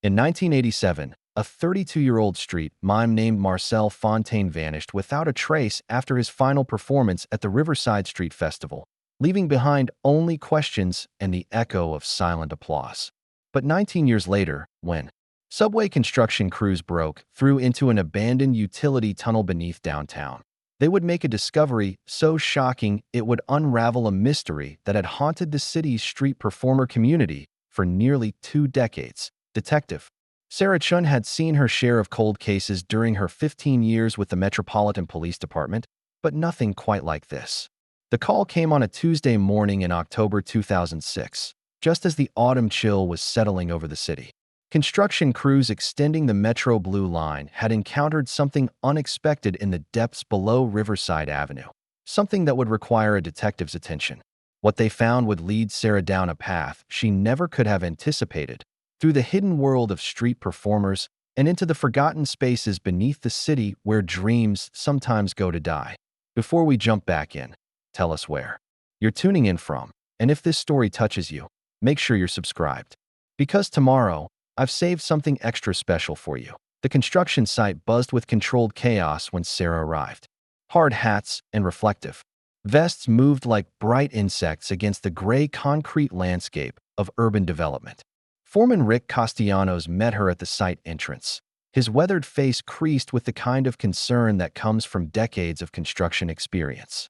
In 1987, a 32-year-old street mime named Marcel Fontaine vanished without a trace after his final performance at the Riverside Street Festival, leaving behind only questions and the echo of silent applause. But 19 years later, when subway construction crews broke through into an abandoned utility tunnel beneath downtown, they would make a discovery so shocking it would unravel a mystery that had haunted the city's street performer community for nearly 2 decades. Detective Sarah Chun had seen her share of cold cases during her 15 years with the Metropolitan Police Department, but nothing quite like this. The call came on a Tuesday morning in October 2006, just as the autumn chill was settling over the city. Construction crews extending the Metro Blue Line had encountered something unexpected in the depths below Riverside Avenue, something that would require a detective's attention. What they found would lead Sarah down a path she never could have anticipated, through the hidden world of street performers and into the forgotten spaces beneath the city where dreams sometimes go to die. Before we jump back in, tell us where you're tuning in from, and if this story touches you, make sure you're subscribed. Because tomorrow, I've saved something extra special for you. The construction site buzzed with controlled chaos when Sarah arrived. Hard hats and reflective vests moved like bright insects against the gray concrete landscape of urban development. Foreman Rick Castellanos met her at the site entrance, his weathered face creased with the kind of concern that comes from decades of construction experience.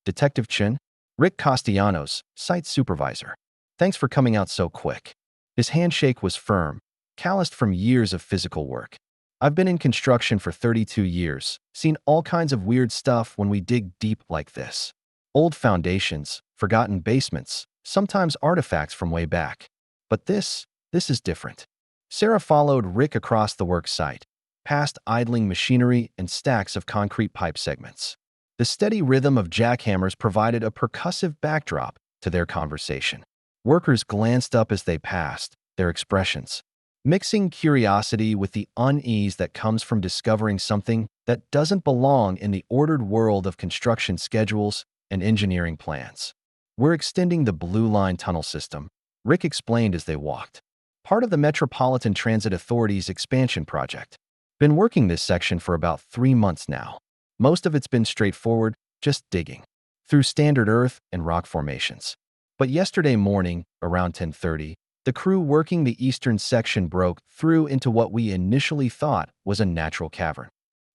Detective Chin, Rick Castellanos, site supervisor. Thanks for coming out so quick. His handshake was firm, calloused from years of physical work. I've been in construction for 32 years, seen all kinds of weird stuff when we dig deep like this. Old foundations, forgotten basements, sometimes artifacts from way back. But this is different. Sarah followed Rick across the work site, past idling machinery and stacks of concrete pipe segments. The steady rhythm of jackhammers provided a percussive backdrop to their conversation. Workers glanced up as they passed, their expressions mixing curiosity with the unease that comes from discovering something that doesn't belong in the ordered world of construction schedules and engineering plans. We're extending the Blue Line tunnel system, Rick explained as they walked. Part of the Metropolitan Transit Authority's expansion project. Been working this section for about 3 months now. Most of it's been straightforward, just digging through standard earth and rock formations. But yesterday morning, around 10:30, the crew working the eastern section broke through into what we initially thought was a natural cavern.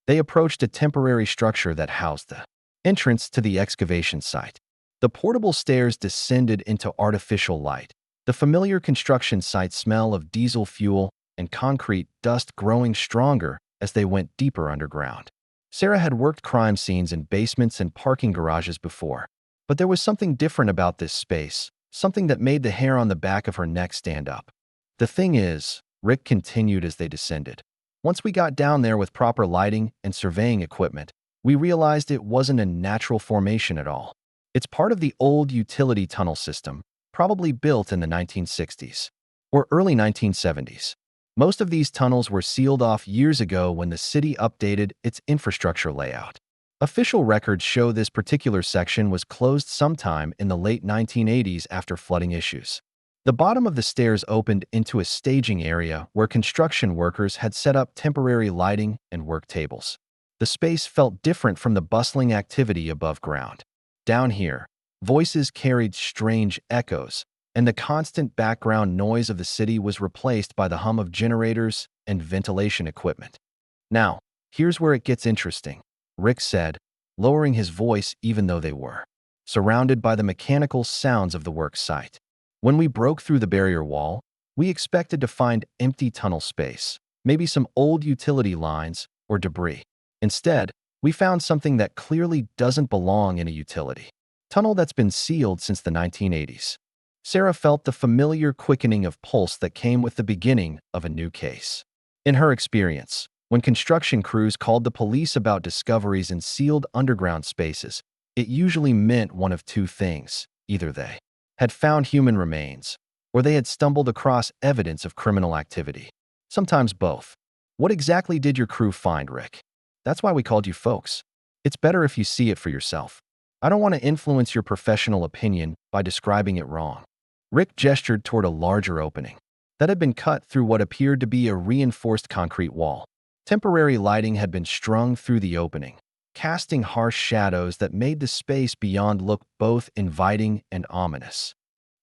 They approached a temporary structure that housed the entrance to the excavation site. The portable stairs descended into artificial light, the familiar construction site smell of diesel fuel and concrete dust growing stronger as they went deeper underground. Sarah had worked crime scenes in basements and parking garages before, but there was something different about this space, something that made the hair on the back of her neck stand up. The thing is, Rick continued as they descended, once we got down there with proper lighting and surveying equipment, we realized it wasn't a natural formation at all. It's part of the old utility tunnel system, probably built in the 1960s or early 1970s. Most of these tunnels were sealed off years ago when the city updated its infrastructure layout. Official records show this particular section was closed sometime in the late 1980s after flooding issues. The bottom of the stairs opened into a staging area where construction workers had set up temporary lighting and work tables. The space felt different from the bustling activity above ground. Down here, voices carried strange echoes, and the constant background noise of the city was replaced by the hum of generators and ventilation equipment. Now, here's where it gets interesting, Rick said, lowering his voice even though they were surrounded by the mechanical sounds of the work site. When we broke through the barrier wall, we expected to find empty tunnel space, maybe some old utility lines or debris. Instead, we found something that clearly doesn't belong in a utility tunnel that's been sealed since the 1980s. Sarah felt the familiar quickening of pulse that came with the beginning of a new case. In her experience, when construction crews called the police about discoveries in sealed underground spaces, it usually meant one of two things. Either they had found human remains, or they had stumbled across evidence of criminal activity. Sometimes both. What exactly did your crew find, Rick? That's why we called you folks. It's better if you see it for yourself. I don't want to influence your professional opinion by describing it wrong. Rick gestured toward a larger opening. that had been cut through what appeared to be a reinforced concrete wall. Temporary lighting had been strung through the opening, casting harsh shadows that made the space beyond look both inviting and ominous.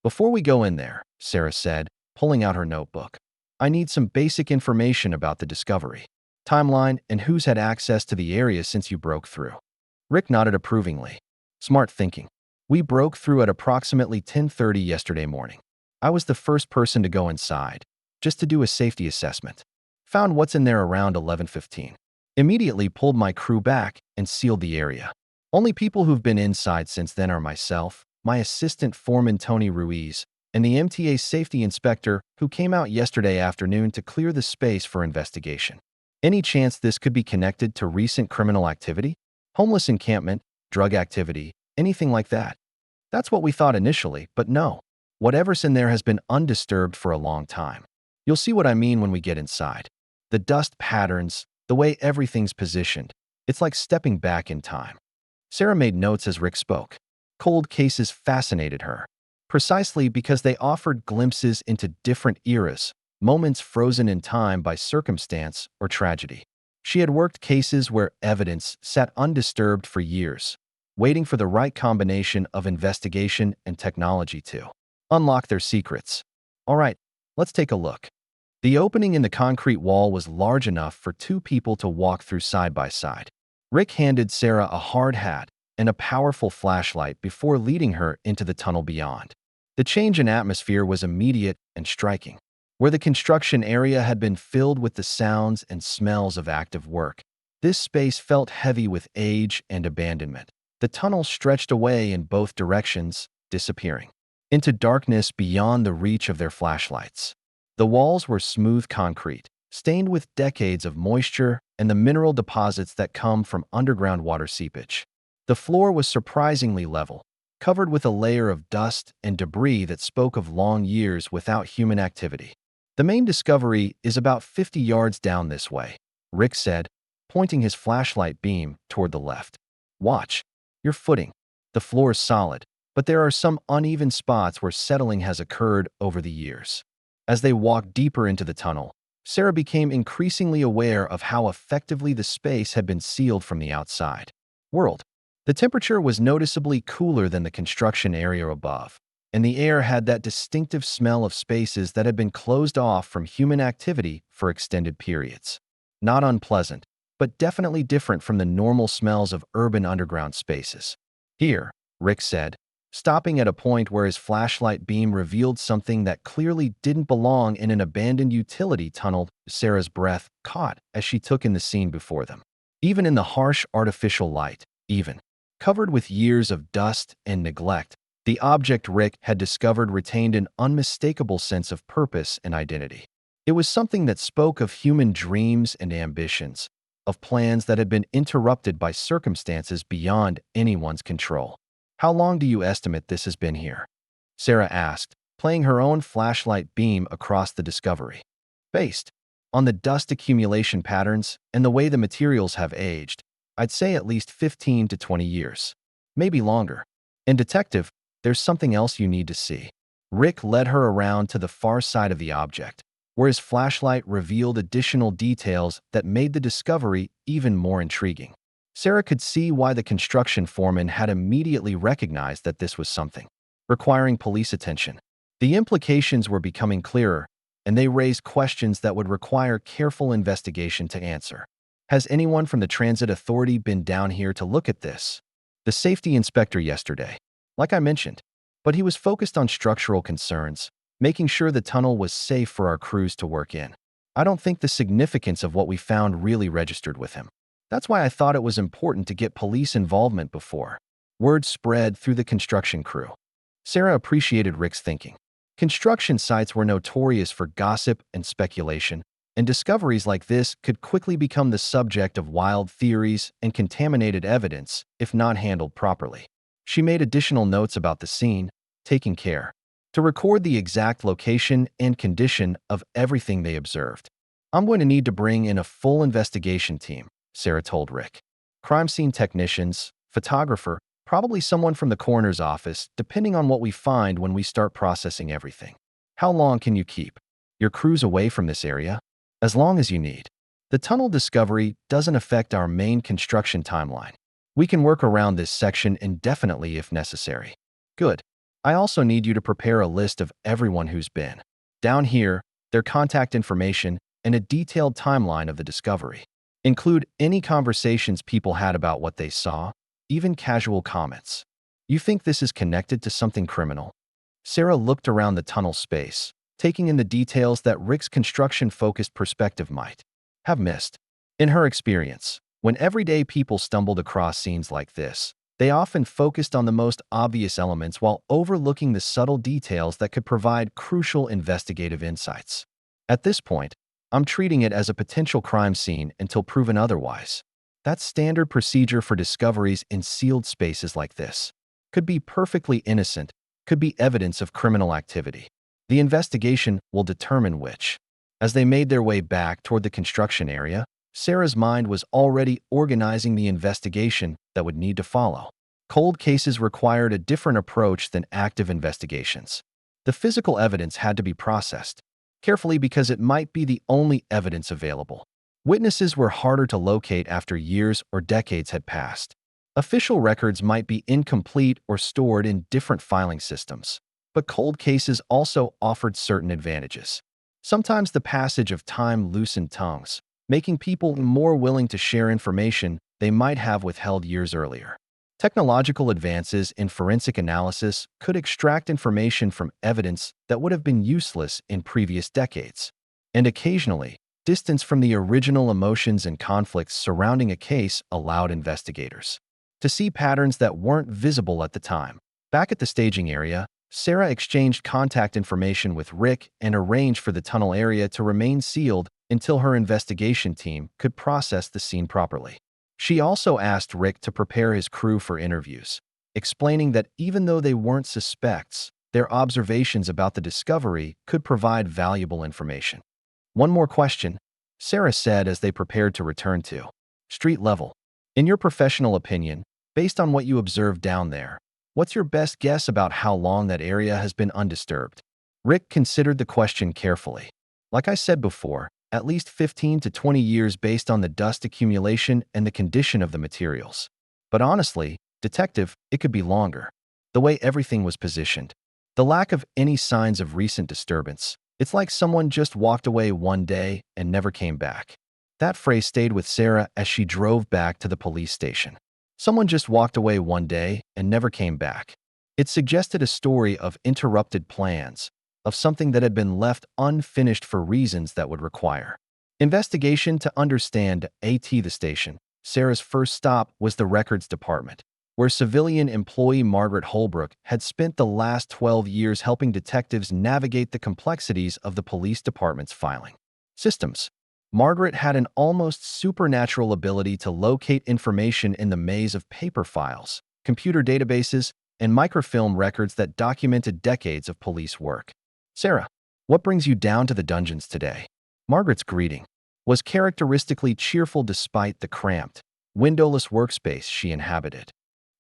"Before we go in there," Sarah said, pulling out her notebook, "I need some basic information about the discovery, timeline, and who's had access to the area since you broke through." Rick nodded approvingly. "Smart thinking. We broke through at approximately 10:30 yesterday morning. I was the first person to go inside, just to do a safety assessment. Found what's in there around 11:15. Immediately pulled my crew back and sealed the area. Only people who've been inside since then are myself, my assistant foreman Tony Ruiz, and the MTA safety inspector who came out yesterday afternoon to clear the space for investigation. Any chance this could be connected to recent criminal activity? Homeless encampment, drug activity, anything like that?" "That's what we thought initially, but no. Whatever's in there has been undisturbed for a long time. You'll see what I mean when we get inside. The dust patterns, the way everything's positioned, it's like stepping back in time." Sarah made notes as Rick spoke. Cold cases fascinated her, precisely because they offered glimpses into different eras, moments frozen in time by circumstance or tragedy. She had worked cases where evidence sat undisturbed for years, waiting for the right combination of investigation and technology to unlock their secrets. "All right, let's take a look." The opening in the concrete wall was large enough for two people to walk through side by side. Rick handed Sarah a hard hat and a powerful flashlight before leading her into the tunnel beyond. The change in atmosphere was immediate and striking. Where the construction area had been filled with the sounds and smells of active work, this space felt heavy with age and abandonment. The tunnel stretched away in both directions, disappearing into darkness beyond the reach of their flashlights. The walls were smooth concrete, stained with decades of moisture and the mineral deposits that come from underground water seepage. The floor was surprisingly level, covered with a layer of dust and debris that spoke of long years without human activity. "The main discovery is about 50 yards down this way," Rick said, pointing his flashlight beam toward the left. "Watch your footing. The floor is solid, but there are some uneven spots where settling has occurred over the years." As they walked deeper into the tunnel, Sarah became increasingly aware of how effectively the space had been sealed from the outside world. The temperature was noticeably cooler than the construction area above, and the air had that distinctive smell of spaces that had been closed off from human activity for extended periods. Not unpleasant, but definitely different from the normal smells of urban underground spaces. "Here," Rick said, stopping at a point where his flashlight beam revealed something that clearly didn't belong in an abandoned utility tunnel. Sarah's breath caught as she took in the scene before them. Even in the harsh artificial light, covered with years of dust and neglect, the object Rick had discovered retained an unmistakable sense of purpose and identity. It was something that spoke of human dreams and ambitions, of plans that had been interrupted by circumstances beyond anyone's control. "How long do you estimate this has been here?" Sarah asked, playing her own flashlight beam across the discovery. "Based on the dust accumulation patterns and the way the materials have aged, I'd say at least 15 to 20 years. Maybe longer. And detective, there's something else you need to see." Rick led her around to the far side of the object, where his flashlight revealed additional details that made the discovery even more intriguing. Sarah could see why the construction foreman had immediately recognized that this was something requiring police attention. The implications were becoming clearer, and they raised questions that would require careful investigation to answer. "Has anyone from the transit authority been down here to look at this?" "The safety inspector yesterday, like I mentioned, but he was focused on structural concerns, making sure the tunnel was safe for our crews to work in. I don't think the significance of what we found really registered with him. That's why I thought it was important to get police involvement before." Word spread through the construction crew. Sarah appreciated Rick's thinking. Construction sites were notorious for gossip and speculation, and discoveries like this could quickly become the subject of wild theories and contaminated evidence if not handled properly. She made additional notes about the scene, taking care to record the exact location and condition of everything they observed. "I'm going to need to bring in a full investigation team," Sarah told Rick. "Crime scene technicians, photographer, probably someone from the coroner's office, depending on what we find when we start processing everything." "How long can you keep?" your crews away from this area? As long as you need. The tunnel discovery doesn't affect our main construction timeline. We can work around this section indefinitely if necessary. Good. I also need you to prepare a list of everyone who's been. Down here, their contact information and a detailed timeline of the discovery. Include any conversations people had about what they saw, even casual comments. You think this is connected to something criminal? Sarah looked around the tunnel space, taking in the details that Rick's construction-focused perspective might have missed. In her experience, when everyday people stumbled across scenes like this, they often focused on the most obvious elements while overlooking the subtle details that could provide crucial investigative insights. At this point, I'm treating it as a potential crime scene until proven otherwise. That's standard procedure for discoveries in sealed spaces like this. Could be perfectly innocent, could be evidence of criminal activity. The investigation will determine which. As they made their way back toward the construction area, Sarah's mind was already organizing the investigation that would need to follow. Cold cases required a different approach than active investigations. The physical evidence had to be processed carefully because it might be the only evidence available. Witnesses were harder to locate after years or decades had passed. Official records might be incomplete or stored in different filing systems. But cold cases also offered certain advantages. Sometimes the passage of time loosened tongues, making people more willing to share information they might have withheld years earlier. Technological advances in forensic analysis could extract information from evidence that would have been useless in previous decades. And occasionally, distance from the original emotions and conflicts surrounding a case allowed investigators to see patterns that weren't visible at the time. Back at the staging area, Sarah exchanged contact information with Rick and arranged for the tunnel area to remain sealed until her investigation team could process the scene properly. She also asked Rick to prepare his crew for interviews, explaining that even though they weren't suspects, their observations about the discovery could provide valuable information. One more question, Sarah said as they prepared to return to street level. In your professional opinion, based on what you observed down there, what's your best guess about how long that area has been undisturbed? Rick considered the question carefully. Like I said before, at least 15 to 20 years based on the dust accumulation and the condition of the materials. But honestly, detective, it could be longer. The way everything was positioned, the lack of any signs of recent disturbance, it's like someone just walked away one day and never came back. That phrase stayed with Sarah as she drove back to the police station. Someone just walked away one day and never came back. It suggested a story of interrupted plans, of something that had been left unfinished for reasons that would require investigation to understand. The station, Sarah's first stop was the records department, where civilian employee Margaret Holbrook had spent the last 12 years helping detectives navigate the complexities of the police department's filing systems. Margaret had an almost supernatural ability to locate information in the maze of paper files, computer databases, and microfilm records that documented decades of police work. Sarah, what brings you down to the dungeons today? Margaret's greeting was characteristically cheerful despite the cramped, windowless workspace she inhabited.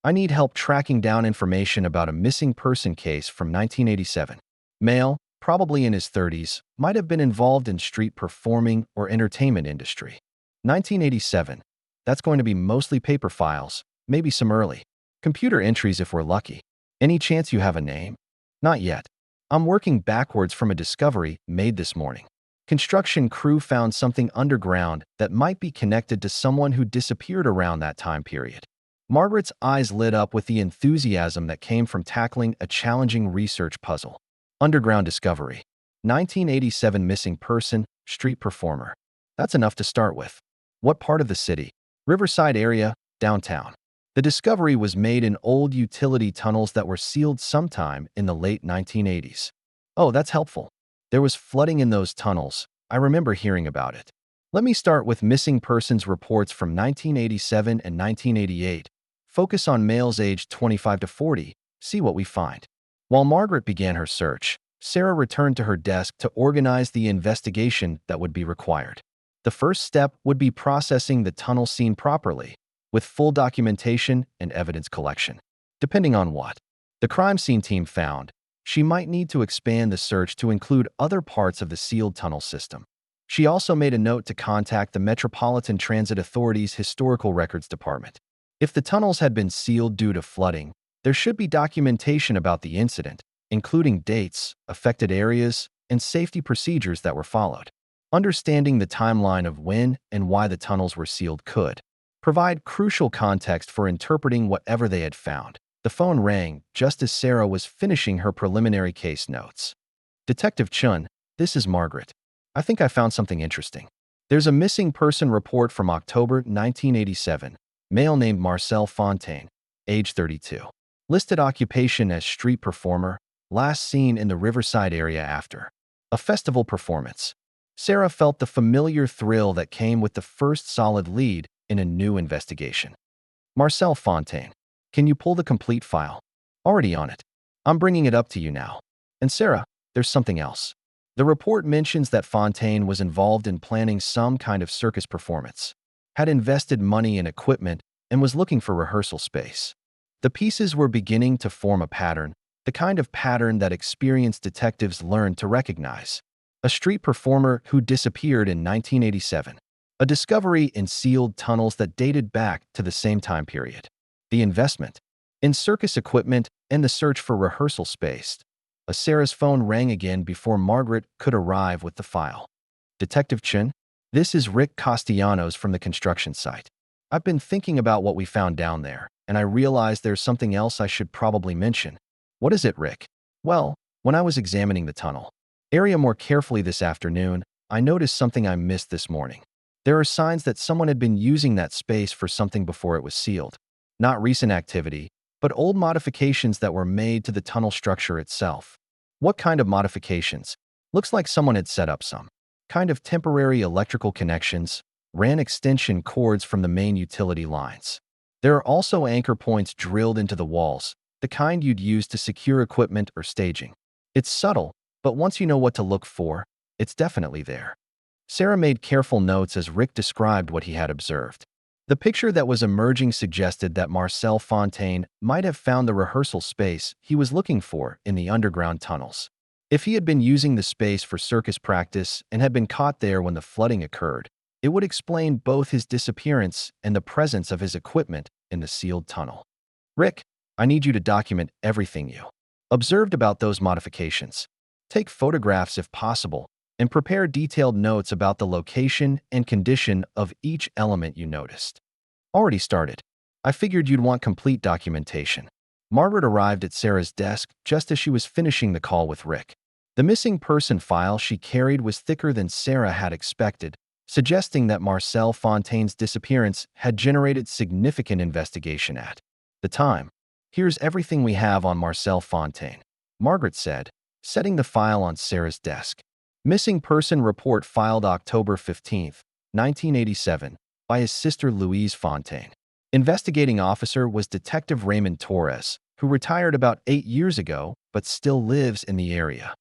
I need help tracking down information about a missing person case from 1987. Male, probably in his 30s, might have been involved in street performing or entertainment industry. 1987. That's going to be mostly paper files, maybe some early computer entries if we're lucky. Any chance you have a name? Not yet. I'm working backwards from a discovery made this morning. Construction crew found something underground that might be connected to someone who disappeared around that time period. Margaret's eyes lit up with the enthusiasm that came from tackling a challenging research puzzle. Underground discovery. 1987 missing person, street performer. That's enough to start with. What part of the city? Riverside area, downtown. The discovery was made in old utility tunnels that were sealed sometime in the late 1980s. Oh, that's helpful. There was flooding in those tunnels. I remember hearing about it. Let me start with missing persons reports from 1987 and 1988. Focus on males aged 25 to 40. See what we find. While Margaret began her search, Sarah returned to her desk to organize the investigation that would be required. The first step would be processing the tunnel scene properly, with full documentation and evidence collection. Depending on what the crime scene team found, she might need to expand the search to include other parts of the sealed tunnel system. She also made a note to contact the Metropolitan Transit Authority's Historical Records Department. If the tunnels had been sealed due to flooding, there should be documentation about the incident, including dates, affected areas, and safety procedures that were followed. Understanding the timeline of when and why the tunnels were sealed could provide crucial context for interpreting whatever they had found. The phone rang just as Sarah was finishing her preliminary case notes. Detective Chun, this is Margaret. I think I found something interesting. There's a missing person report from October 1987. Male named Marcel Fontaine, age 32. Listed occupation as street performer, last seen in the Riverside area after a festival performance. Sarah felt the familiar thrill that came with the first solid lead in a new investigation. Marcel Fontaine, can you pull the complete file? Already on it. I'm bringing it up to you now. And Sarah, there's something else. The report mentions that Fontaine was involved in planning some kind of circus performance, had invested money in equipment, and was looking for rehearsal space. The pieces were beginning to form a pattern, the kind of pattern that experienced detectives learned to recognize. A street performer who disappeared in 1987. A discovery in sealed tunnels that dated back to the same time period. The investment in circus equipment and the search for rehearsal space. Sarah's phone rang again before Margaret could arrive with the file. Detective Chin, this is Rick Castellanos from the construction site. I've been thinking about what we found down there, and I realized there's something else I should probably mention. What is it, Rick? Well, when I was examining the tunnel area more carefully this afternoon, I noticed something I missed this morning. There are signs that someone had been using that space for something before it was sealed. Not recent activity, but old modifications that were made to the tunnel structure itself. What kind of modifications? Looks like someone had set up some kind of temporary electrical connections, ran extension cords from the main utility lines. There are also anchor points drilled into the walls, the kind you'd use to secure equipment or staging. It's subtle, but once you know what to look for, it's definitely there. Sarah made careful notes as Rick described what he had observed. The picture that was emerging suggested that Marcel Fontaine might have found the rehearsal space he was looking for in the underground tunnels. If he had been using the space for circus practice and had been caught there when the flooding occurred, it would explain both his disappearance and the presence of his equipment in the sealed tunnel. Rick, I need you to document everything you observed about those modifications. Take photographs if possible, and prepare detailed notes about the location and condition of each element you noticed. Already started. I figured you'd want complete documentation. Margaret arrived at Sarah's desk just as she was finishing the call with Rick. The missing person file she carried was thicker than Sarah had expected, suggesting that Marcel Fontaine's disappearance had generated significant investigation at the time. Here's everything we have on Marcel Fontaine, Margaret said, setting the file on Sarah's desk. Missing person report filed October 15, 1987, by his sister Louise Fontaine. Investigating officer was Detective Raymond Torres, who retired about 8 years ago but still lives in the area.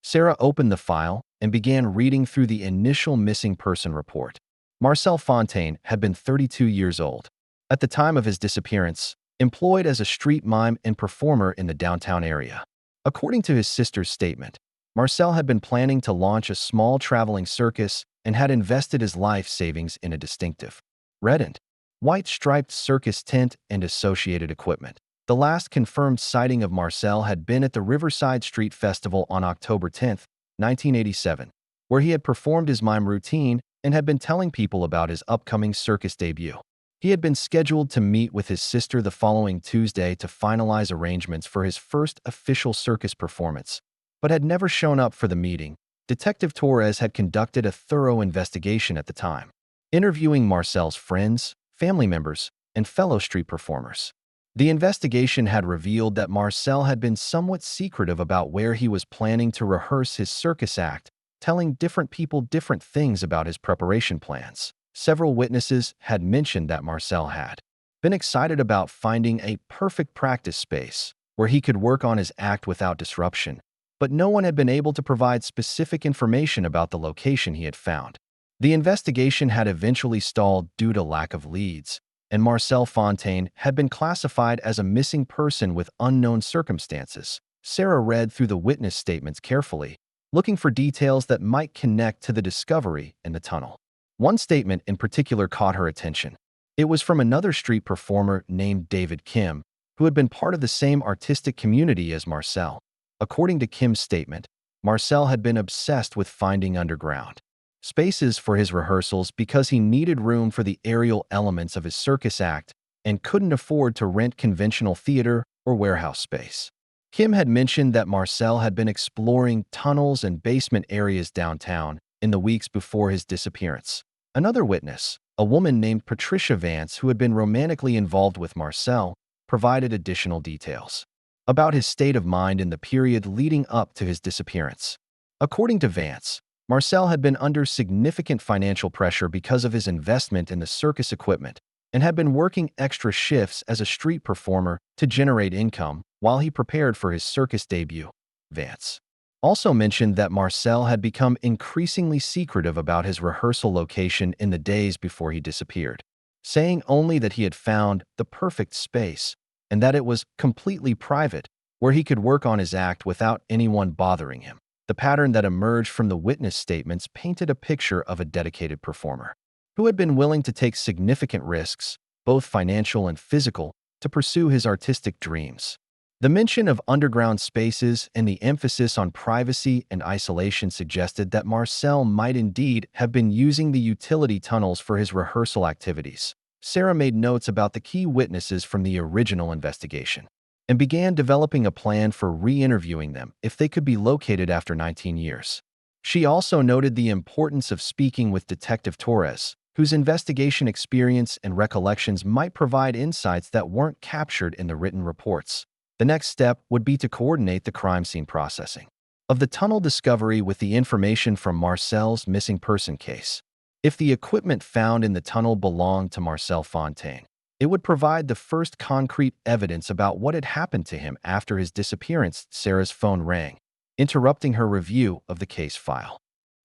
Sarah opened the file and began reading through the initial missing person report. Marcel Fontaine had been 32 years old. At the time of his disappearance, employed as a street mime and performer in the downtown area. According to his sister's statement, Marcel had been planning to launch a small traveling circus and had invested his life savings in a distinctive red and white striped circus tent and associated equipment. The last confirmed sighting of Marcel had been at the Riverside Street Festival on October 10, 1987, where he had performed his mime routine and had been telling people about his upcoming circus debut. He had been scheduled to meet with his sister the following Tuesday to finalize arrangements for his first official circus performance, but had never shown up for the meeting. Detective Torres had conducted a thorough investigation at the time, interviewing Marcel's friends, family members, and fellow street performers. The investigation had revealed that Marcel had been somewhat secretive about where he was planning to rehearse his circus act, telling different people different things about his preparation plans. Several witnesses had mentioned that Marcel had been excited about finding a perfect practice space where he could work on his act without disruption, but no one had been able to provide specific information about the location he had found. The investigation had eventually stalled due to lack of leads, and Marcel Fontaine had been classified as a missing person with unknown circumstances, Sarah read through the witness statements carefully, looking for details that might connect to the discovery in the tunnel. One statement in particular caught her attention. It was from another street performer named David Kim, who had been part of the same artistic community as Marcel. According to Kim's statement, Marcel had been obsessed with finding underground spaces for his rehearsals because he needed room for the aerial elements of his circus act and couldn't afford to rent conventional theater or warehouse space. Kim had mentioned that Marcel had been exploring tunnels and basement areas downtown in the weeks before his disappearance. Another witness, a woman named Patricia Vance who had been romantically involved with Marcel, provided additional details about his state of mind in the period leading up to his disappearance. According to Vance, Marcel had been under significant financial pressure because of his investment in the circus equipment and had been working extra shifts as a street performer to generate income while he prepared for his circus debut. Vance also mentioned that Marcel had become increasingly secretive about his rehearsal location in the days before he disappeared, saying only that he had found the perfect space and that it was completely private, where he could work on his act without anyone bothering him. The pattern that emerged from the witness statements painted a picture of a dedicated performer who had been willing to take significant risks, both financial and physical, to pursue his artistic dreams. The mention of underground spaces and the emphasis on privacy and isolation suggested that Marcel might indeed have been using the utility tunnels for his rehearsal activities. Sarah made notes about the key witnesses from the original investigation and began developing a plan for re-interviewing them if they could be located after 19 years. She also noted the importance of speaking with Detective Torres, whose investigation experience and recollections might provide insights that weren't captured in the written reports. The next step would be to coordinate the crime scene processing of the tunnel discovery with the information from Marcel's missing person case. If the equipment found in the tunnel belonged to Marcel Fontaine, it would provide the first concrete evidence about what had happened to him after his disappearance. Sarah's phone rang, interrupting her review of the case file.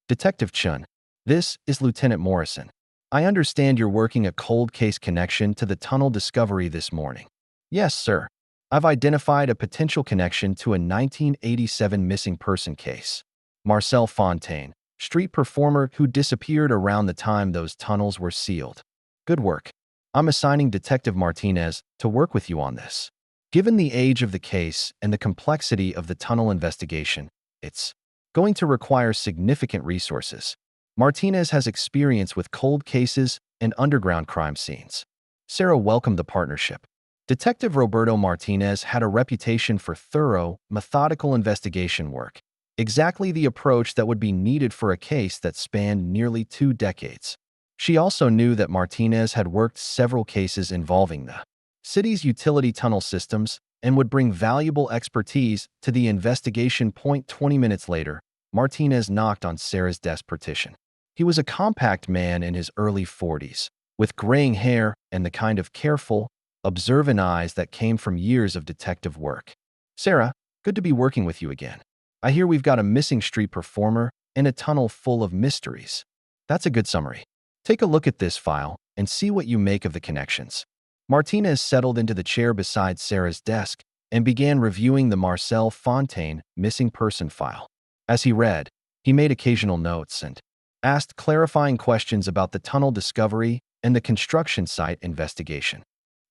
Detective Chun, this is Lieutenant Morrison. I understand you're working a cold case connection to the tunnel discovery this morning. Yes, sir. I've identified a potential connection to a 1987 missing person case. Marcel Fontaine, street performer who disappeared around the time those tunnels were sealed. Good work. I'm assigning Detective Martinez to work with you on this. Given the age of the case and the complexity of the tunnel investigation, it's going to require significant resources. Martinez has experience with cold cases and underground crime scenes. Sarah welcomed the partnership. Detective Roberto Martinez had a reputation for thorough, methodical investigation work, exactly the approach that would be needed for a case that spanned nearly 2 decades. She also knew that Martinez had worked several cases involving the city's utility tunnel systems and would bring valuable expertise to the investigation. 20 minutes later, Martinez knocked on Sarah's desk partition. He was a compact man in his early 40s, with graying hair and the kind of careful, observant eyes that came from years of detective work. Sarah, good to be working with you again. I hear we've got a missing street performer and a tunnel full of mysteries. That's a good summary. Take a look at this file and see what you make of the connections. Martinez settled into the chair beside Sarah's desk and began reviewing the Marcel Fontaine missing person file. As he read, he made occasional notes and asked clarifying questions about the tunnel discovery and the construction site investigation.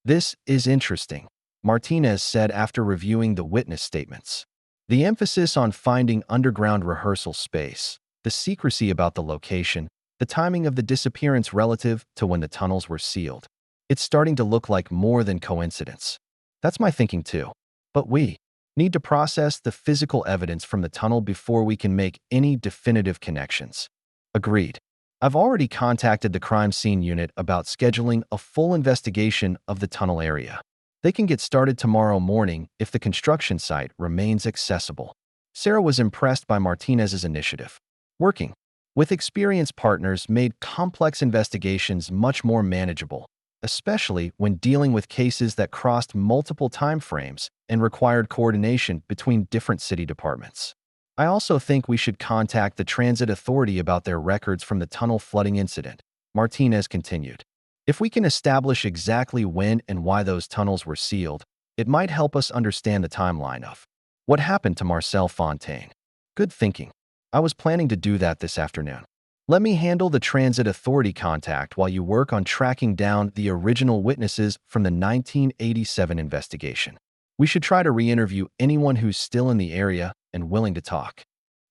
This is interesting, Martinez said after reviewing the witness statements. The emphasis on finding underground rehearsal space, the secrecy about the location, the timing of the disappearance relative to when the tunnels were sealed. It's starting to look like more than coincidence. That's my thinking too. But we need to process the physical evidence from the tunnel before we can make any definitive connections. Agreed. I've already contacted the crime scene unit about scheduling a full investigation of the tunnel area. They can get started tomorrow morning if the construction site remains accessible. Sarah was impressed by Martinez's initiative. Working with experienced partners made complex investigations much more manageable, especially when dealing with cases that crossed multiple time frames and required coordination between different city departments. I also think we should contact the Transit Authority about their records from the tunnel flooding incident, Martinez continued. If we can establish exactly when and why those tunnels were sealed, it might help us understand the timeline of What happened to Marcel Fontaine? Good thinking. I was planning to do that this afternoon. Let me handle the transit authority contact while you work on tracking down the original witnesses from the 1987 investigation. We should try to re-interview anyone who's still in the area and willing to talk.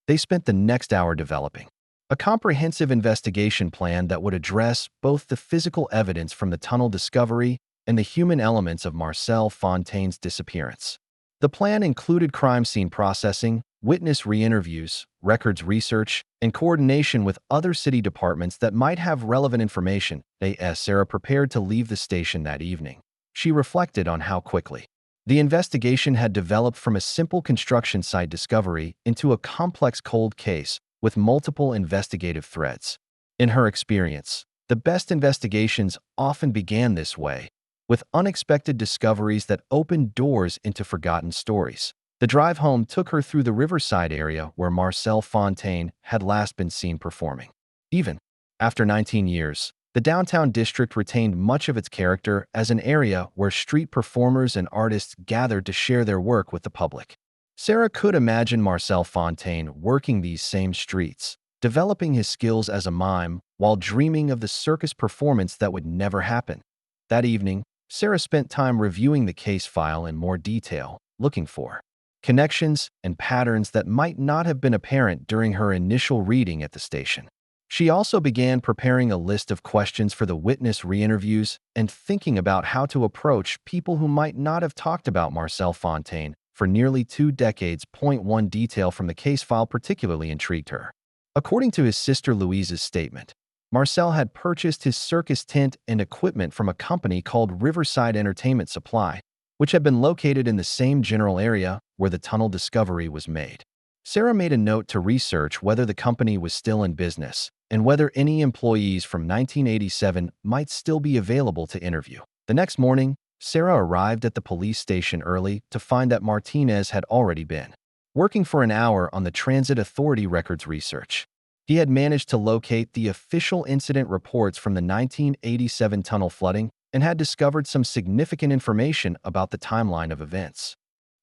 They spent the next hour developing a comprehensive investigation plan that would address both the physical evidence from the tunnel discovery and the human elements of Marcel Fontaine's disappearance. The plan included crime scene processing, witness re-interviews, records research, and coordination with other city departments that might have relevant information. As Sarah prepared to leave the station that evening, she reflected on how quickly the investigation had developed from a simple construction site discovery into a complex cold case with multiple investigative threads. In her experience, the best investigations often began this way, with unexpected discoveries that opened doors into forgotten stories. The drive home took her through the Riverside area where Marcel Fontaine had last been seen performing. Even after 19 years, the downtown district retained much of its character as an area where street performers and artists gathered to share their work with the public. Sarah could imagine Marcel Fontaine working these same streets, developing his skills as a mime while dreaming of the circus performance that would never happen. That evening, Sarah spent time reviewing the case file in more detail, looking for connections and patterns that might not have been apparent during her initial reading at the station. She also began preparing a list of questions for the witness re-interviews and thinking about how to approach people who might not have talked about Marcel Fontaine for nearly 2 decades. One detail from the case file particularly intrigued her. According to his sister Louise's statement, Marcel had purchased his circus tent and equipment from a company called Riverside Entertainment Supply, which had been located in the same general area where the tunnel discovery was made. Sarah made a note to research whether the company was still in business and whether any employees from 1987 might still be available to interview. The next morning, Sarah arrived at the police station early to find that Martinez had already been working for an hour on the Transit Authority records research. He had managed to locate the official incident reports from the 1987 tunnel flooding and had discovered some significant information about the timeline of events.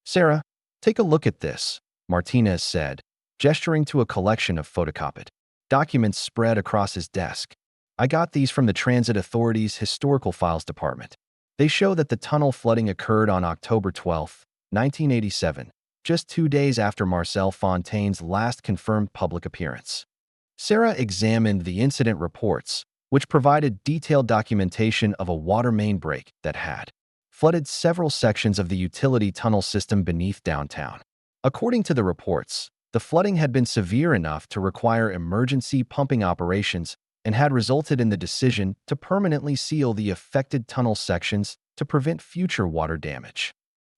"Sarah, take a look at this," Martinez said, gesturing to a collection of photocopied documents spread across his desk. "I got these from the Transit Authority's Historical Files Department. They show that the tunnel flooding occurred on October 12, 1987, just 2 days after Marcel Fontaine's last confirmed public appearance." Sarah examined the incident reports, which provided detailed documentation of a water main break that had flooded several sections of the utility tunnel system beneath downtown. According to the reports, the flooding had been severe enough to require emergency pumping operations and had resulted in the decision to permanently seal the affected tunnel sections to prevent future water damage.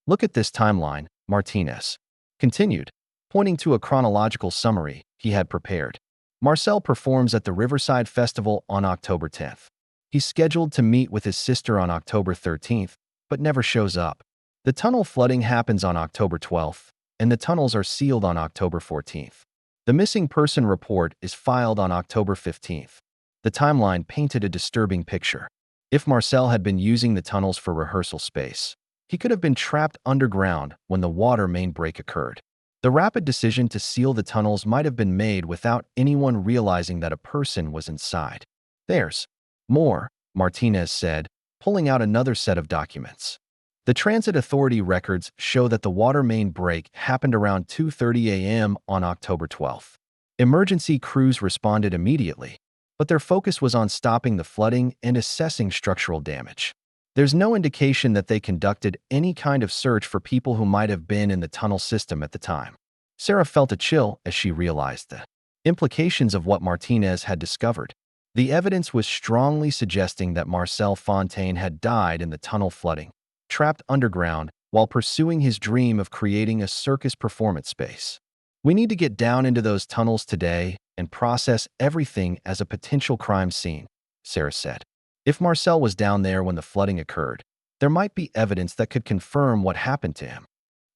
"Look at this timeline," Martinez continued, pointing to a chronological summary he had prepared. "Marcel performs at the Riverside Festival on October 10th. He's scheduled to meet with his sister on October 13th, but never shows up. The tunnel flooding happens on October 12th, and the tunnels are sealed on October 14th. The missing person report is filed on October 15th. The timeline painted a disturbing picture. If Marcel had been using the tunnels for rehearsal space, he could have been trapped underground when the water main break occurred. The rapid decision to seal the tunnels might have been made without anyone realizing that a person was inside." "There's more," Martinez said, pulling out another set of documents. The Transit Authority records show that the water main break happened around 2:30 a.m. on October 12th. Emergency crews responded immediately, but their focus was on stopping the flooding and assessing structural damage. There's no indication that they conducted any kind of search for people who might have been in the tunnel system at the time. Sarah felt a chill as she realized the implications of what Martinez had discovered. The evidence was strongly suggesting that Marcel Fontaine had died in the tunnel flooding, trapped underground while pursuing his dream of creating a circus performance space. "We need to get down into those tunnels today and process everything as a potential crime scene," Sarah said. "If Marcel was down there when the flooding occurred, there might be evidence that could confirm what happened to him."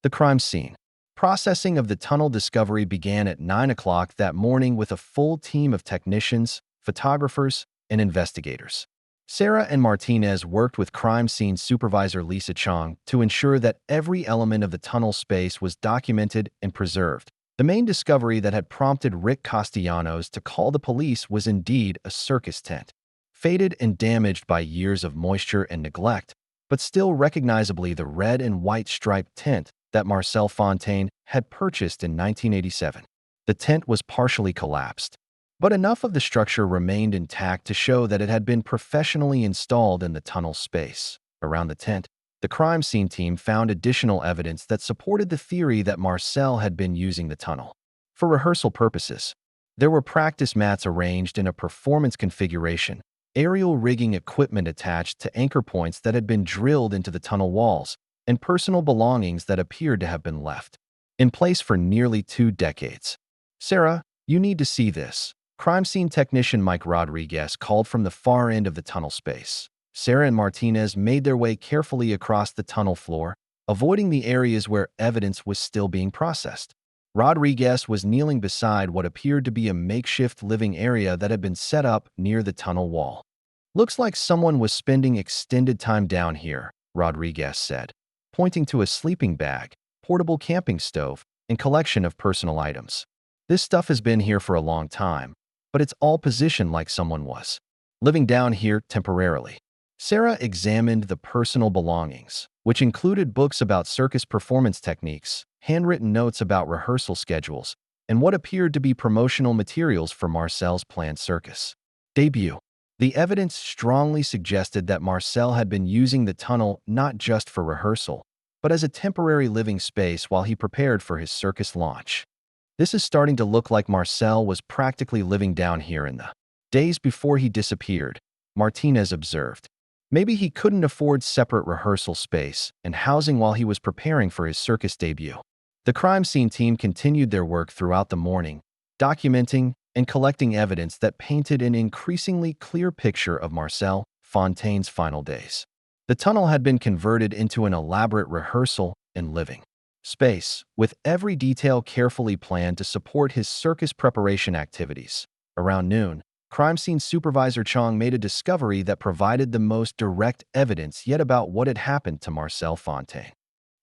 The crime scene processing of the tunnel discovery began at 9 o'clock that morning with a full team of technicians, photographers, and investigators. Sarah and Martinez worked with crime scene supervisor Lisa Chong to ensure that every element of the tunnel space was documented and preserved. The main discovery that had prompted Rick Castellanos to call the police was indeed a circus tent, faded and damaged by years of moisture and neglect, but still recognizably the red and white striped tent that Marcel Fontaine had purchased in 1987. The tent was partially collapsed, but enough of the structure remained intact to show that it had been professionally installed in the tunnel space. Around the tent, the crime scene team found additional evidence that supported the theory that Marcel had been using the tunnel for rehearsal purposes. There were practice mats arranged in a performance configuration, aerial rigging equipment attached to anchor points that had been drilled into the tunnel walls, and personal belongings that appeared to have been left in place for nearly 2 decades. "Sarah, you need to see this," crime scene technician Mike Rodriguez called from the far end of the tunnel space. Sarah and Martinez made their way carefully across the tunnel floor, avoiding the areas where evidence was still being processed. Rodriguez was kneeling beside what appeared to be a makeshift living area that had been set up near the tunnel wall. "Looks like someone was spending extended time down here," Rodriguez said, pointing to a sleeping bag, portable camping stove, and collection of personal items. "This stuff has been here for a long time, but it's all positioned like someone was living down here temporarily." Sarah examined the personal belongings, which included books about circus performance techniques, handwritten notes about rehearsal schedules, and what appeared to be promotional materials for Marcel's planned circus debut. The evidence strongly suggested that Marcel had been using the tunnel not just for rehearsal, but as a temporary living space while he prepared for his circus launch. "This is starting to look like Marcel was practically living down here in the days before he disappeared," Martinez observed. "Maybe he couldn't afford separate rehearsal space and housing while he was preparing for his circus debut." The crime scene team continued their work throughout the morning, documenting and collecting evidence that painted an increasingly clear picture of Marcel Fontaine's final days. The tunnel had been converted into an elaborate rehearsal and living space, with every detail carefully planned to support his circus preparation activities. Around noon, crime scene supervisor Chong made a discovery that provided the most direct evidence yet about what had happened to Marcel Fontaine.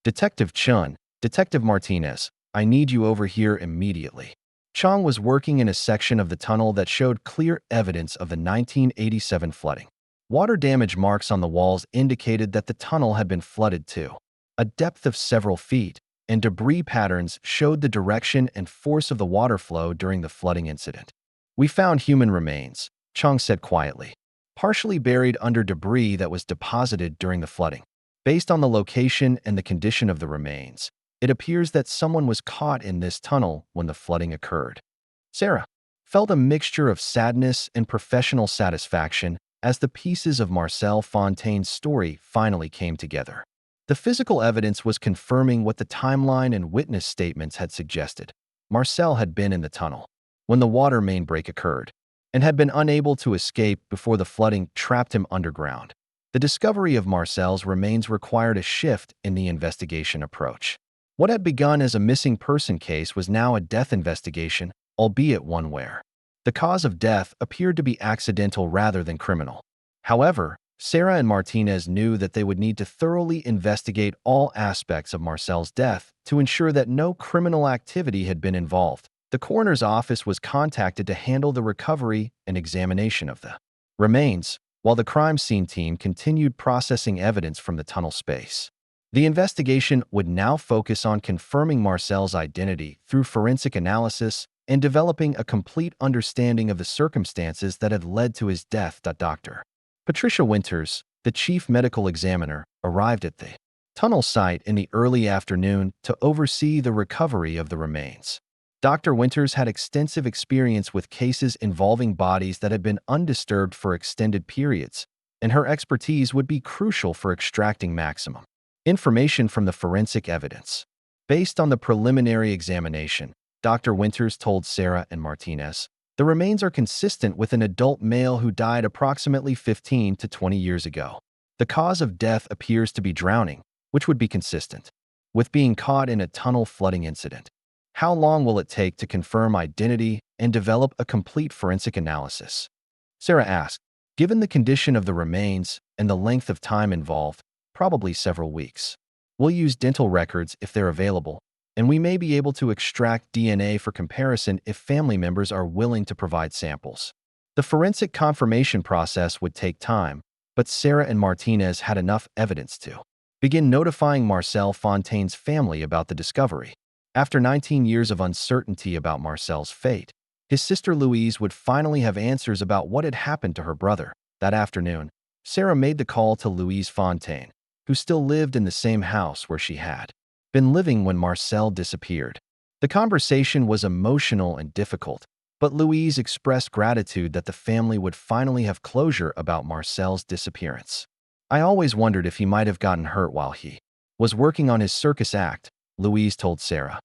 "Detective Chun, Detective Martinez, I need you over here immediately." Chong was working in a section of the tunnel that showed clear evidence of the 1987 flooding. Water damage marks on the walls indicated that the tunnel had been flooded to a depth of several feet, and debris patterns showed the direction and force of the water flow during the flooding incident. "We found human remains," Chong said quietly, partially buried under debris that was deposited during the flooding. "Based on the location and the condition of the remains, it appears that someone was caught in this tunnel when the flooding occurred." Sarah felt a mixture of sadness and professional satisfaction as the pieces of Marcel Fontaine's story finally came together. The physical evidence was confirming what the timeline and witness statements had suggested. Marcel had been in the tunnel when the water main break occurred and had been unable to escape before the flooding trapped him underground. The discovery of Marcel's remains required a shift in the investigation approach. What had begun as a missing person case was now a death investigation, albeit one where the cause of death appeared to be accidental rather than criminal. However, Sarah and Martinez knew that they would need to thoroughly investigate all aspects of Marcel's death to ensure that no criminal activity had been involved. The coroner's office was contacted to handle the recovery and examination of the remains, while the crime scene team continued processing evidence from the tunnel space. The investigation would now focus on confirming Marcel's identity through forensic analysis and developing a complete understanding of the circumstances that had led to his death. Dr. Patricia Winters, the chief medical examiner, arrived at the tunnel site in the early afternoon to oversee the recovery of the remains. Dr. Winters had extensive experience with cases involving bodies that had been undisturbed for extended periods, and her expertise would be crucial for extracting maximum information from the forensic evidence. Based on the preliminary examination, Dr. Winters told Sarah and Martinez, the remains are consistent with an adult male who died approximately 15 to 20 years ago. The cause of death appears to be drowning, which would be consistent with being caught in a tunnel flooding incident. How long will it take to confirm identity and develop a complete forensic analysis? Sarah asked. Given the condition of the remains and the length of time involved, probably several weeks. We'll use dental records if they're available, and we may be able to extract DNA for comparison if family members are willing to provide samples. The forensic confirmation process would take time, but Sarah and Martinez had enough evidence to begin notifying Marcel Fontaine's family about the discovery. After 19 years of uncertainty about Marcel's fate, his sister Louise would finally have answers about what had happened to her brother. That afternoon, Sarah made the call to Louise Fontaine, who still lived in the same house where she had been living when Marcel disappeared. The conversation was emotional and difficult, but Louise expressed gratitude that the family would finally have closure about Marcel's disappearance. I always wondered if he might have gotten hurt while he was working on his circus act, Louise told Sarah.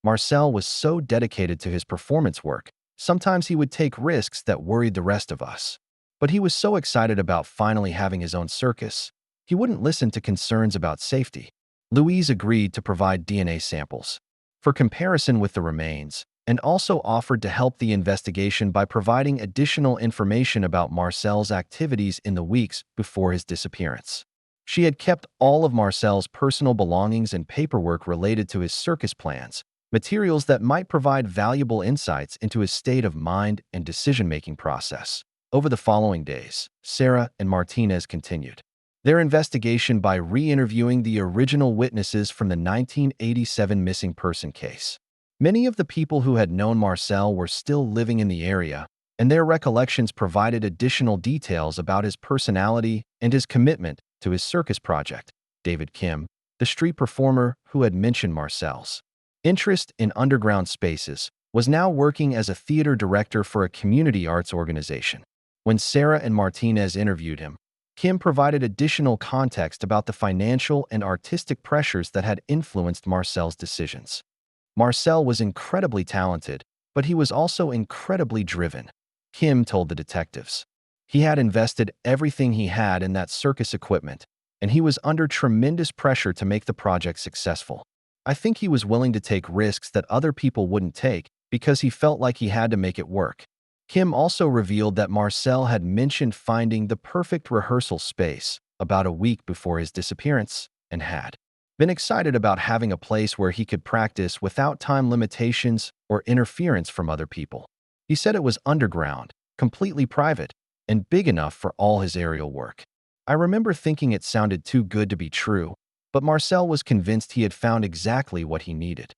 Marcel was so dedicated to his performance work, sometimes he would take risks that worried the rest of us. But he was so excited about finally having his own circus, he wouldn't listen to concerns about safety. Louise agreed to provide DNA samples for comparison with the remains, and also offered to help the investigation by providing additional information about Marcel's activities in the weeks before his disappearance. She had kept all of Marcel's personal belongings and paperwork related to his circus plans, materials that might provide valuable insights into his state of mind and decision-making process. Over the following days, Sarah and Martinez continued their investigation by re-interviewing the original witnesses from the 1987 missing person case. Many of the people who had known Marcel were still living in the area, and their recollections provided additional details about his personality and his commitment to his circus project. David Kim, the street performer who had mentioned Marcel's interest in underground spaces, was now working as a theater director for a community arts organization. When Sarah and Martinez interviewed him, Kim provided additional context about the financial and artistic pressures that had influenced Marcel's decisions. Marcel was incredibly talented, but he was also incredibly driven, Kim told the detectives. He had invested everything he had in that circus equipment, and he was under tremendous pressure to make the project successful. I think he was willing to take risks that other people wouldn't take because he felt like he had to make it work. Kim also revealed that Marcel had mentioned finding the perfect rehearsal space about a week before his disappearance and had been excited about having a place where he could practice without time limitations or interference from other people. He said it was underground, completely private, and big enough for all his aerial work. I remember thinking it sounded too good to be true, but Marcel was convinced he had found exactly what he needed.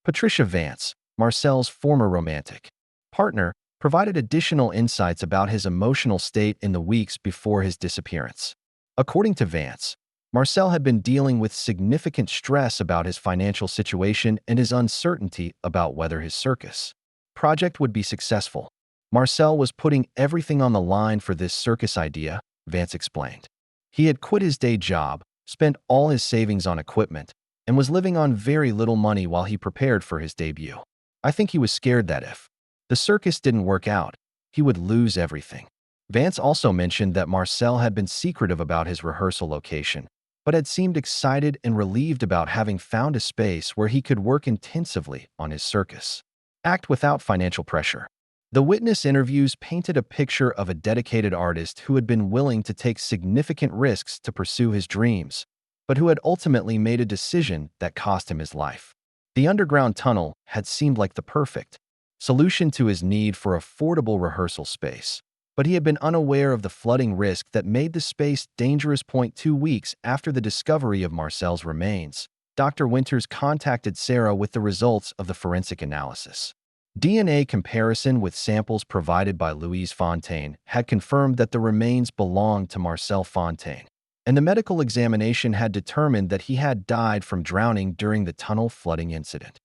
Patricia Vance, Marcel's former romantic partner, provided additional insights about his emotional state in the weeks before his disappearance. According to Vance, Marcel had been dealing with significant stress about his financial situation and his uncertainty about whether his circus project would be successful. Marcel was putting everything on the line for this circus idea, Vance explained. He had quit his day job, spent all his savings on equipment, and was living on very little money while he prepared for his debut. I think he was scared that if the circus didn't work out, he would lose everything. Vance also mentioned that Marcel had been secretive about his rehearsal location, but had seemed excited and relieved about having found a space where he could work intensively on his circus act without financial pressure. The witness interviews painted a picture of a dedicated artist who had been willing to take significant risks to pursue his dreams, but who had ultimately made a decision that cost him his life. The underground tunnel had seemed like the perfect solution to his need for affordable rehearsal space, but he had been unaware of the flooding risk that made the space dangerous. 2 weeks after the discovery of Marcel's remains, Dr. Winters contacted Sarah with the results of the forensic analysis. DNA comparison with samples provided by Louise Fontaine had confirmed that the remains belonged to Marcel Fontaine, and the medical examination had determined that he had died from drowning during the tunnel flooding incident.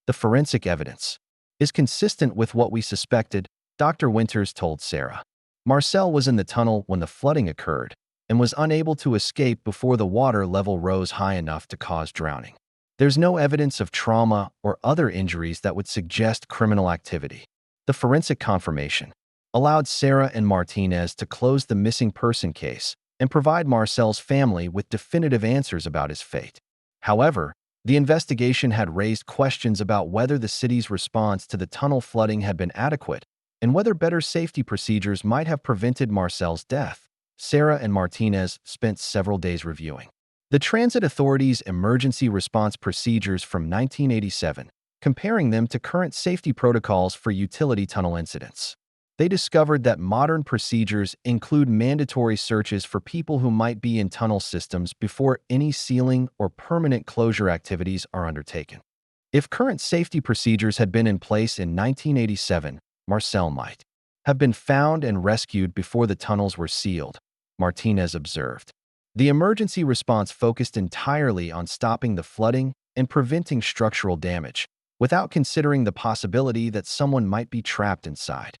The forensic evidence is consistent with what we suspected, Dr. Winters told Sarah. Marcel was in the tunnel when the flooding occurred and was unable to escape before the water level rose high enough to cause drowning. There's no evidence of trauma or other injuries that would suggest criminal activity. The forensic confirmation allowed Sarah and Martinez to close the missing person case and provide Marcel's family with definitive answers about his fate. However, the investigation had raised questions about whether the city's response to the tunnel flooding had been adequate and whether better safety procedures might have prevented Marcel's death. Sarah and Martinez spent several days reviewing the Transit Authority's emergency response procedures from 1987, comparing them to current safety protocols for utility tunnel incidents. They discovered that modern procedures include mandatory searches for people who might be in tunnel systems before any sealing or permanent closure activities are undertaken. If current safety procedures had been in place in 1987, Marcel might have been found and rescued before the tunnels were sealed, Martinez observed. The emergency response focused entirely on stopping the flooding and preventing structural damage, without considering the possibility that someone might be trapped inside.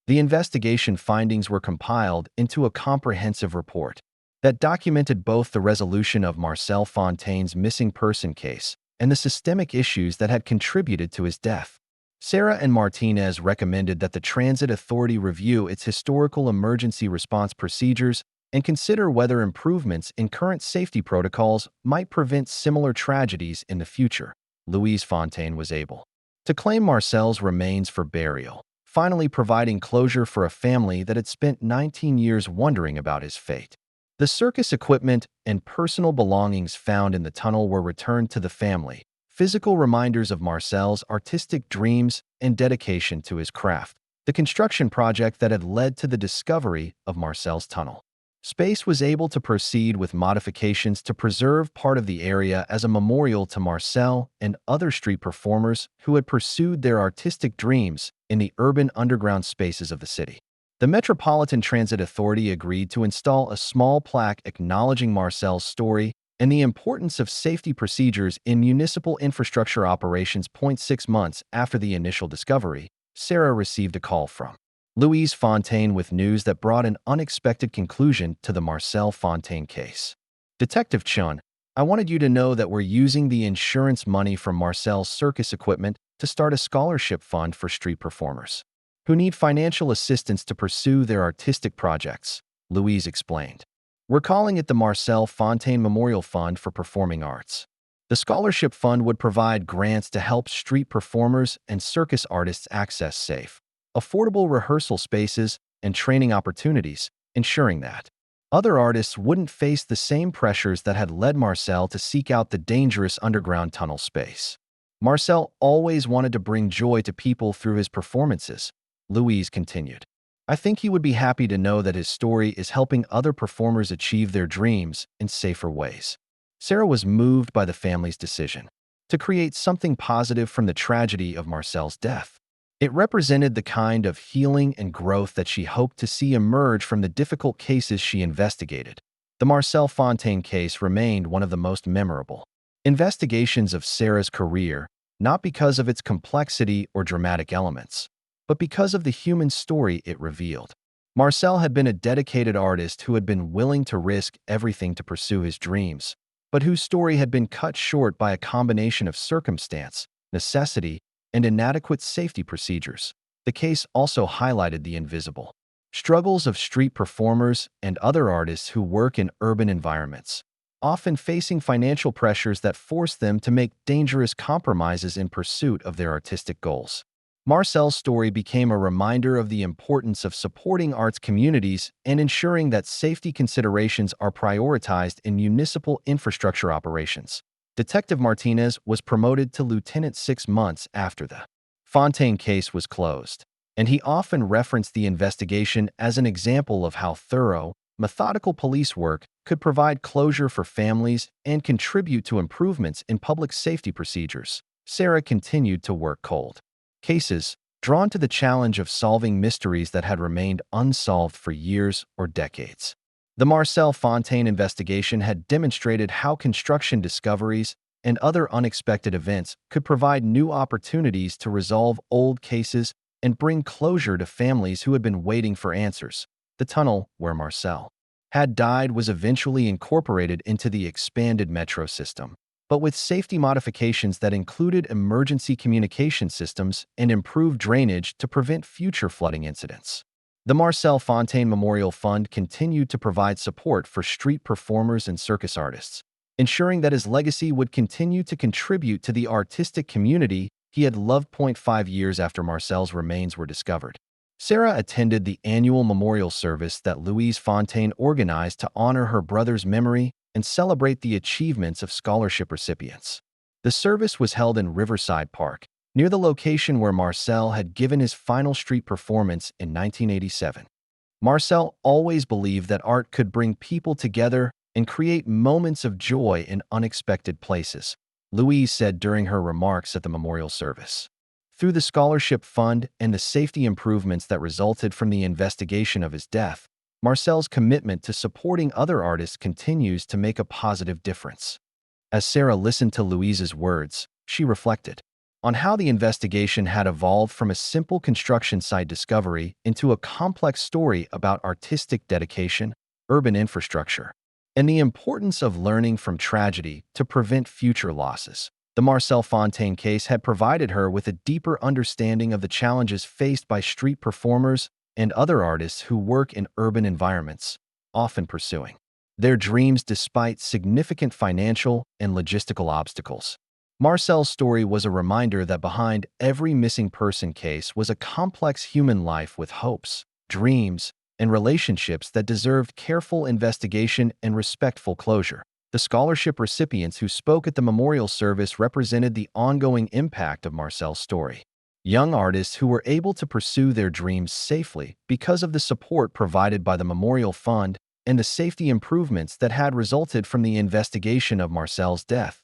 The investigation findings were compiled into a comprehensive report that documented both the resolution of Marcel Fontaine's missing person case and the systemic issues that had contributed to his death. Sarah and Martinez recommended that the Transit Authority review its historical emergency response procedures and consider whether improvements in current safety protocols might prevent similar tragedies in the future. Louise Fontaine was able to claim Marcel's remains for burial, finally providing closure for a family that had spent 19 years wondering about his fate. The circus equipment and personal belongings found in the tunnel were returned to the family, physical reminders of Marcel's artistic dreams and dedication to his craft, the construction project that had led to the discovery of Marcel's tunnel. Space was able to proceed with modifications to preserve part of the area as a memorial to Marcel and other street performers who had pursued their artistic dreams in the urban underground spaces of the city. The Metropolitan Transit Authority agreed to install a small plaque acknowledging Marcel's story and the importance of safety procedures in municipal infrastructure operations. 6 months after the initial discovery, Sarah received a call from Louise Fontaine with news that brought an unexpected conclusion to the Marcel Fontaine case. "Detective Chun, I wanted you to know that we're using the insurance money from Marcel's circus equipment to start a scholarship fund for street performers who need financial assistance to pursue their artistic projects," Louise explained. "We're calling it the Marcel Fontaine Memorial Fund for Performing Arts. The scholarship fund would provide grants to help street performers and circus artists access safe, affordable rehearsal spaces and training opportunities, ensuring that other artists wouldn't face the same pressures that had led Marcel to seek out the dangerous underground tunnel space. Marcel always wanted to bring joy to people through his performances," Louise continued. "I think he would be happy to know that his story is helping other performers achieve their dreams in safer ways." Sarah was moved by the family's decision to create something positive from the tragedy of Marcel's death. It represented the kind of healing and growth that she hoped to see emerge from the difficult cases she investigated. The Marcel Fontaine case remained one of the most memorable investigations of Sarah's career, not because of its complexity or dramatic elements, but because of the human story it revealed. Marcel had been a dedicated artist who had been willing to risk everything to pursue his dreams, but whose story had been cut short by a combination of circumstance, necessity, and inadequate safety procedures. The case also highlighted the invisible struggles of street performers and other artists who work in urban environments, often facing financial pressures that force them to make dangerous compromises in pursuit of their artistic goals. Marcel's story became a reminder of the importance of supporting arts communities and ensuring that safety considerations are prioritized in municipal infrastructure operations. Detective Martinez was promoted to lieutenant 6 months after the Fontaine case was closed, and he often referenced the investigation as an example of how thorough, methodical police work could provide closure for families and contribute to improvements in public safety procedures. Sarah continued to work cold cases, drawn to the challenge of solving mysteries that had remained unsolved for years or decades. The Marcel Fontaine investigation had demonstrated how construction discoveries and other unexpected events could provide new opportunities to resolve old cases and bring closure to families who had been waiting for answers. The tunnel where Marcel had died was eventually incorporated into the expanded metro system, but with safety modifications that included emergency communication systems and improved drainage to prevent future flooding incidents. The Marcel Fontaine Memorial Fund continued to provide support for street performers and circus artists, ensuring that his legacy would continue to contribute to the artistic community he had loved. 5 years after Marcel's remains were discovered, Sarah attended the annual memorial service that Louise Fontaine organized to honor her brother's memory and celebrate the achievements of scholarship recipients. The service was held in Riverside Park, near the location where Marcel had given his final street performance in 1987. Marcel always believed that art could bring people together and create moments of joy in unexpected places, Louise said during her remarks at the memorial service. Through the scholarship fund and the safety improvements that resulted from the investigation of his death, Marcel's commitment to supporting other artists continues to make a positive difference. As Sarah listened to Louise's words, she reflected on how the investigation had evolved from a simple construction site discovery into a complex story about artistic dedication, urban infrastructure, and the importance of learning from tragedy to prevent future losses. The Marcel Fontaine case had provided her with a deeper understanding of the challenges faced by street performers and other artists who work in urban environments, often pursuing their dreams despite significant financial and logistical obstacles. Marcel's story was a reminder that behind every missing person case was a complex human life with hopes, dreams, and relationships that deserved careful investigation and respectful closure. The scholarship recipients who spoke at the memorial service represented the ongoing impact of Marcel's story. Young artists who were able to pursue their dreams safely because of the support provided by the Memorial Fund and the safety improvements that had resulted from the investigation of Marcel's death.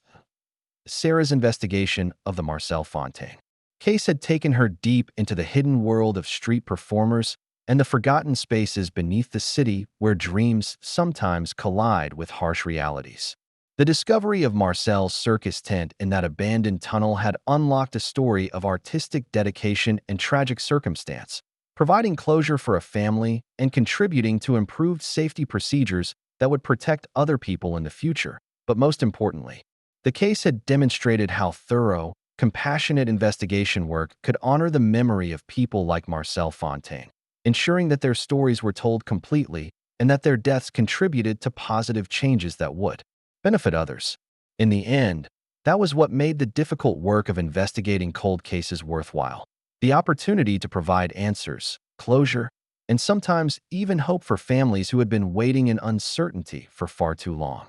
Sarah's investigation of the Marcel Fontaine case had taken her deep into the hidden world of street performers and the forgotten spaces beneath the city where dreams sometimes collide with harsh realities. The discovery of Marcel's circus tent in that abandoned tunnel had unlocked a story of artistic dedication and tragic circumstance, providing closure for a family and contributing to improved safety procedures that would protect other people in the future. But most importantly, the case had demonstrated how thorough, compassionate investigation work could honor the memory of people like Marcel Fontaine, ensuring that their stories were told completely and that their deaths contributed to positive changes that would benefit others. In the end, that was what made the difficult work of investigating cold cases worthwhile. The opportunity to provide answers, closure, and sometimes even hope for families who had been waiting in uncertainty for far too long.